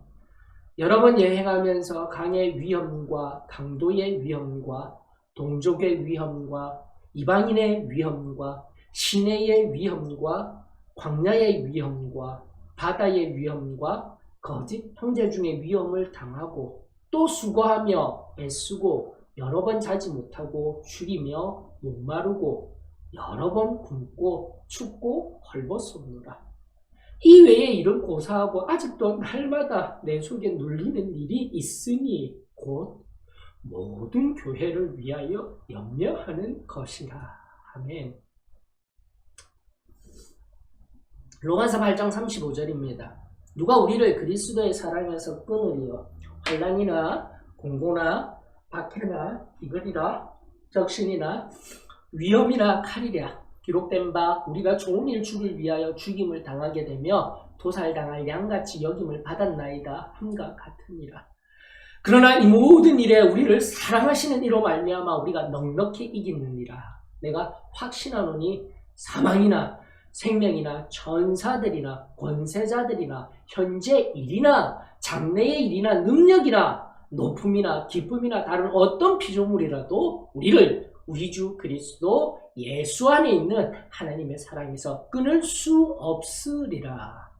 여러 번 여행하면서 강의 위험과 강도의 위험과 동족의 위험과 이방인의 위험과 시내의 위험과 광야의 위험과 바다의 위험과 거짓 형제 중의 위험을 당하고 또 수고하며 애쓰고 여러 번 자지 못하고 죽이며 목마르고 여러 번 굶고 춥고 헐벗었노라. 이 외에 이런 고사하고 아직도 날마다 내 속에 눌리는 일이 있으니 곧 모든 교회를 위하여 염려하는 것이라. 아멘. 로마서 8장 35절입니다. 누가 우리를 그리스도의 사랑에서 끊으리요? 환난이나 공고나 박해나 이글이나 적신이나 위험이나 칼이랴. 기록된 바 우리가 좋은 일주를 위하여 죽임을 당하게 되며 도살당할 양같이 여김을 받았나이다 함과 같으니라. 그러나 이 모든 일에 우리를 사랑하시는 이로 말미암아 우리가 넉넉히 이기느니라. 내가 확신하노니 사망이나 생명이나 전사들이나 권세자들이나 현재 일이나 장래의 일이나 능력이나 높음이나 기쁨이나 다른 어떤 피조물이라도 우리 주 그리스도 예수 안에 있는 하나님의 사랑에서 끊을 수 없으리라.